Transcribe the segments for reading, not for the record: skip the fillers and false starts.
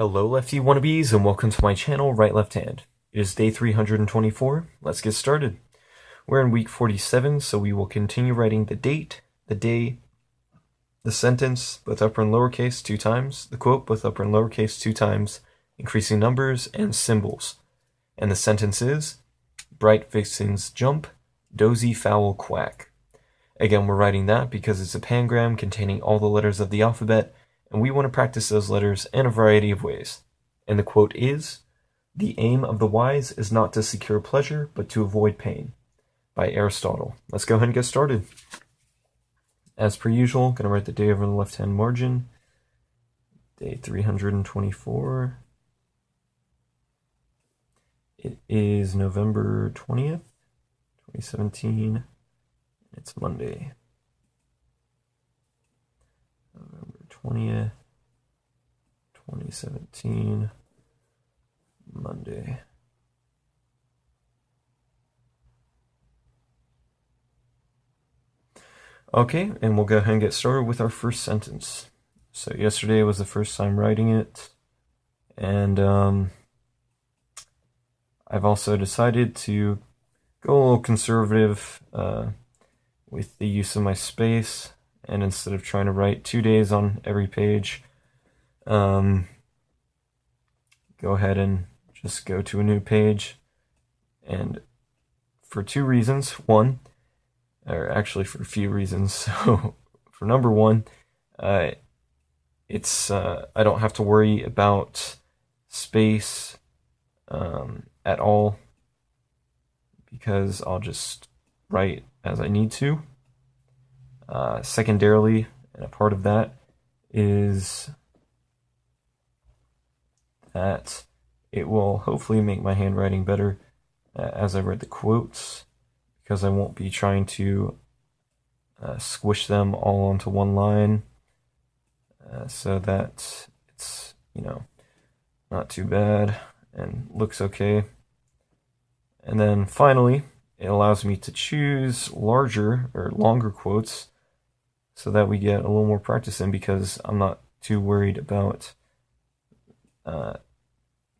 Hello Lefty Wannabes and welcome to my channel, Right Left Hand. It is day 324, let's get started. We're in week 47, so we will continue writing the date, the day, the sentence, both upper and lowercase 2 times, the quote, both upper and lowercase 2 times, increasing numbers, and symbols. And the sentence is, bright vixens jump, dozy fowl quack. Again, we're writing that because it's a pangram containing all the letters of the alphabet, and we want to practice those letters in a variety of ways. And the quote is, "The aim of the wise is not to secure pleasure, but to avoid pain," by Aristotle. Let's go ahead and get started. As per usual, I'm going to write the day over the left-hand margin. Day 324. It is November 20th, 2017. It's Monday. November 20th, 2017, Monday. Okay, and we'll go ahead and get started with our first sentence. So yesterday was the first time writing it, and I've also decided to go a little conservative with the use of my space. And instead of trying to write 2 days on every page, go ahead and just go to a new page. And for 2 reasons. One, or actually for a few reasons. So for number one, it's I don't have to worry about space at all, because I'll just write as I need to. Secondarily, and a part of that, is that it will hopefully make my handwriting better as I read the quotes, because I won't be trying to squish them all onto one line, so that it's, not too bad and looks okay. And then finally, it allows me to choose larger or longer quotes so that we get a little more practice in, because I'm not too worried about the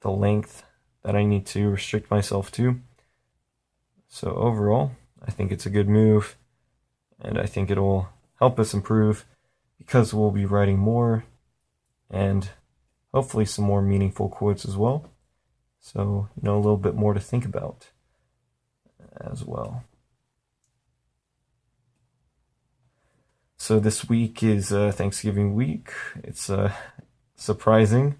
length that I need to restrict myself to. So overall, I think it's a good move, and I think it'll help us improve, because we'll be writing more and hopefully some more meaningful quotes as well. So, a little bit more to think about as well. So this week is Thanksgiving week. It's surprising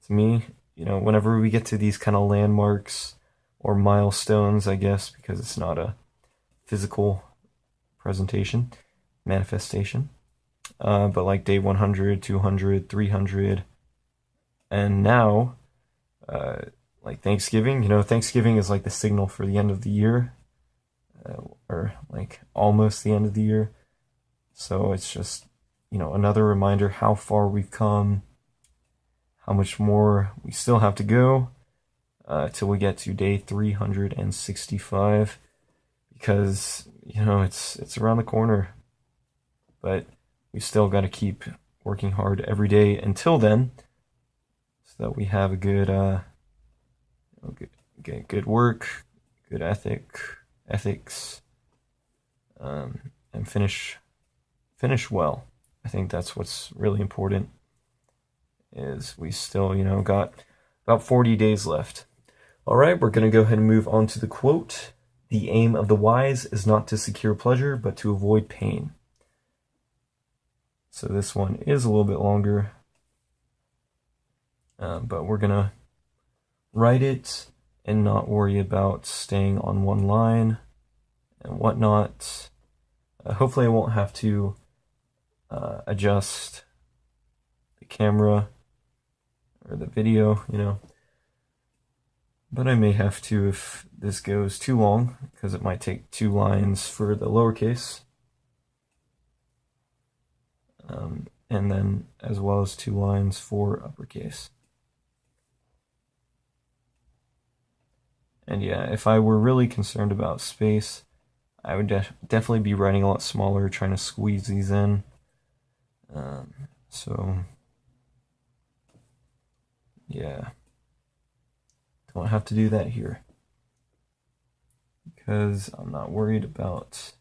to me, whenever we get to these kind of landmarks or milestones, I guess, because it's not a physical manifestation. But like day 100, 200, 300, and now, like Thanksgiving, Thanksgiving is like the signal for the end of the year, or like almost the end of the year. So it's just, another reminder how far we've come, how much more we still have to go till we get to day 365, because, it's around the corner. But we still got to keep working hard every day until then, so that we have a good, good work, good ethics, and finish well. I think that's what's really important, is we still, got about 40 days left. All right, we're going to go ahead and move on to the quote. "The aim of the wise is not to secure pleasure, but to avoid pain." So this one is a little bit longer, but we're going to write it and not worry about staying on one line and whatnot. Hopefully I won't have to adjust the camera or the video, but I may have to if this goes too long, because it might take 2 lines for the lowercase, and then as well as 2 lines for uppercase. And yeah, if I were really concerned about space, I would definitely be writing a lot smaller, trying to squeeze these in. So yeah, don't have to do that here because I'm not worried about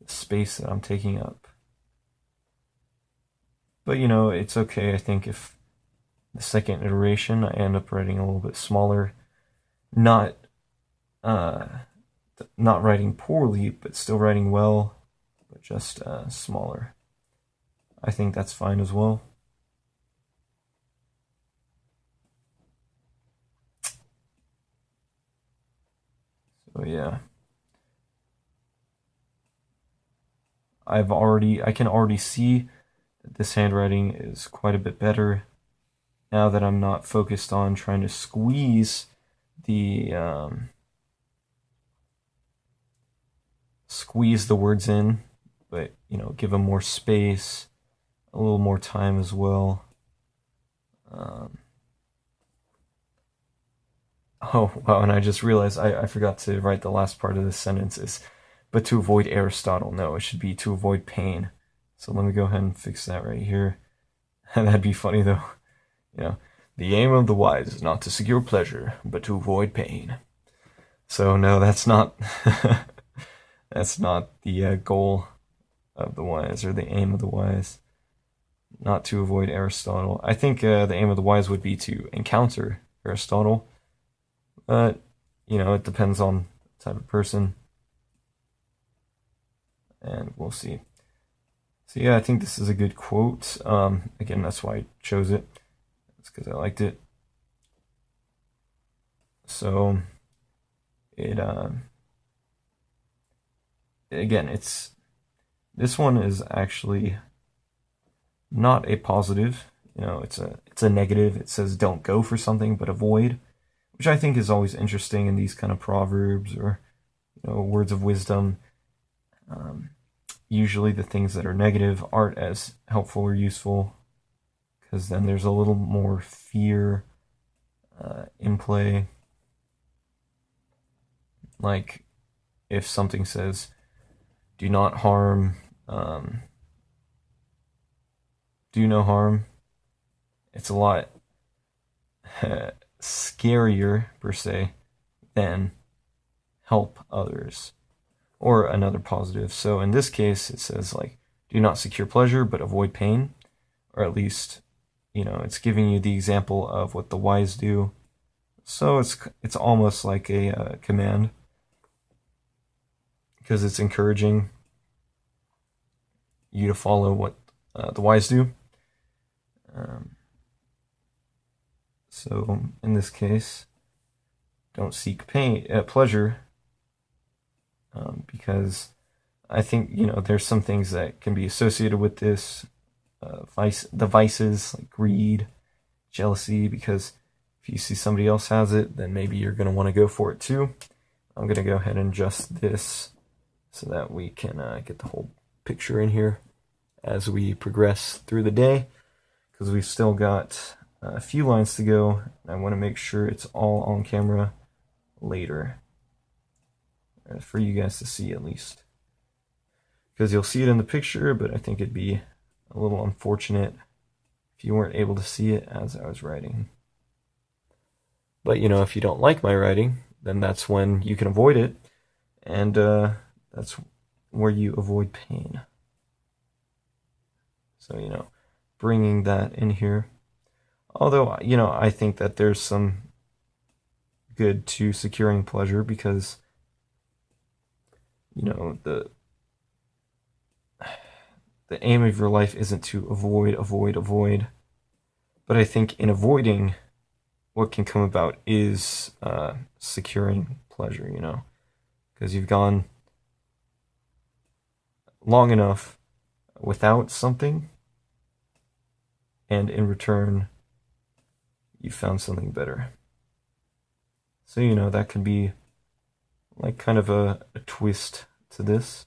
the space that I'm taking up. But you know, it's okay. I think if the second iteration I end up writing a little bit smaller, not writing poorly, but still writing well, but just smaller. I think that's fine as well. So yeah. I can already see that this handwriting is quite a bit better now that I'm not focused on trying to squeeze the words in, but you know, give them more space, a little more time as well. Oh wow, and I just realized I forgot to write the last part of this sentence is, but to avoid Aristotle. No, it should be to avoid pain. So let me go ahead and fix that right here. And that'd be funny though. You know, the aim of the wise is not to secure pleasure, but to avoid pain. So no, that's not that's not the goal of the wise, or the aim of the wise. Not to avoid Aristotle. I think the aim of the wise would be to encounter Aristotle. But, you know, it depends on the type of person. And we'll see. So yeah, I think this is a good quote. Again, that's why I chose it. It's because I liked it. So it again, this one is actually not a positive. You know, it's a negative. It says don't go for something, but avoid, which I think is always interesting in these kind of proverbs or, you know, words of wisdom. Usually the things that are negative aren't as helpful or useful, because then there's a little more fear in play. Like if something says, do not harm, do no harm, it's a lot scarier, per se, than help others, or another positive. So in this case, it says, like, do not secure pleasure, but avoid pain, or at least, you know, it's giving you the example of what the wise do. So it's almost like a command, because it's encouraging you to follow what the wise do. So in this case, don't seek pleasure, because I think, you know, there's some things that can be associated with this, the vices like greed, jealousy, because if you see somebody else has it, then maybe you're going to want to go for it too. I'm going to go ahead and adjust this so that we can get the whole picture in here as we progress through the day, because we've still got a few lines to go, and I want to make sure it's all on camera later for you guys to see, at least, because you'll see it in the picture, but I think it'd be a little unfortunate if you weren't able to see it as I was writing. But you know, if you don't like my writing, then that's when you can avoid it, and that's where you avoid pain. So, you know, bringing that in here. Although, you know, I think that there's some good to securing pleasure, because, you know, the aim of your life isn't to avoid. But I think in avoiding, what can come about is securing pleasure, you know, because you've gone long enough without something, and in return, you found something better. So, you know, that could be like kind of a twist to this.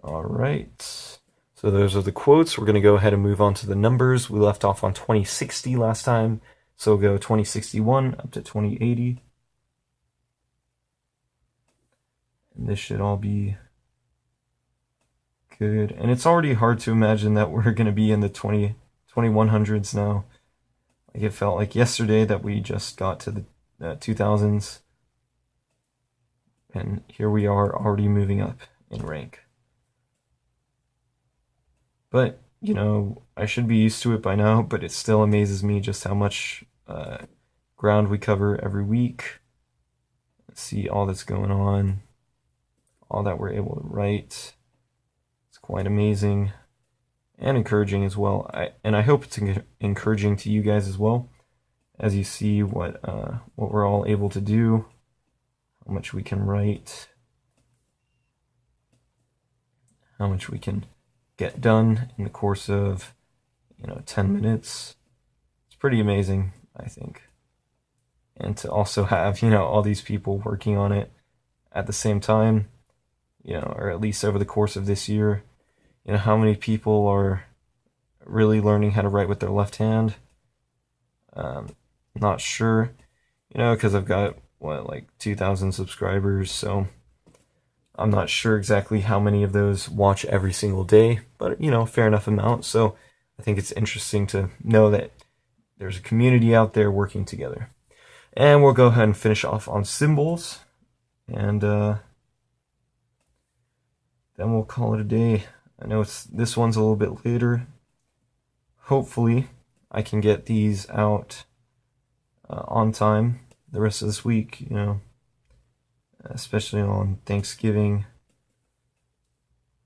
All right. So those are the quotes. We're going to go ahead and move on to the numbers. We left off on 2060 last time, so we'll go 2061 up to 2080. And this should all be good. And it's already hard to imagine that we're going to be in the 2100s now. Like, it felt like yesterday that we just got to the 2000s. And here we are already moving up in rank. But, you know, I should be used to it by now, but it still amazes me just how much ground we cover every week. See all that's going on, all that we're able to write. It's quite amazing and encouraging as well. I hope it's encouraging to you guys as well, as you see what we're all able to do, how much we can write, how much we can get done in the course of, 10 minutes. It's pretty amazing, I think. And to also have, all these people working on it at the same time, or at least over the course of this year, how many people are really learning how to write with their left hand? Not sure, because I've got, 2,000 subscribers, so I'm not sure exactly how many of those watch every single day, but, fair enough amount. So I think it's interesting to know that there's a community out there working together. And we'll go ahead and finish off on symbols, and then we'll call it a day. I know this one's a little bit later. Hopefully I can get these out on time the rest of this week, especially on Thanksgiving,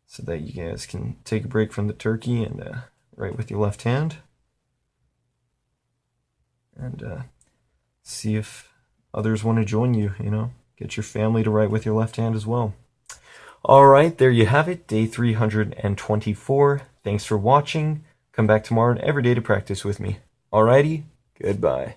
so that you guys can take a break from the turkey and write with your left hand. And see if others want to join you, get your family to write with your left hand as well. All right, there you have it, day 324. Thanks for watching. Come back tomorrow and every day to practice with me. Alrighty, goodbye.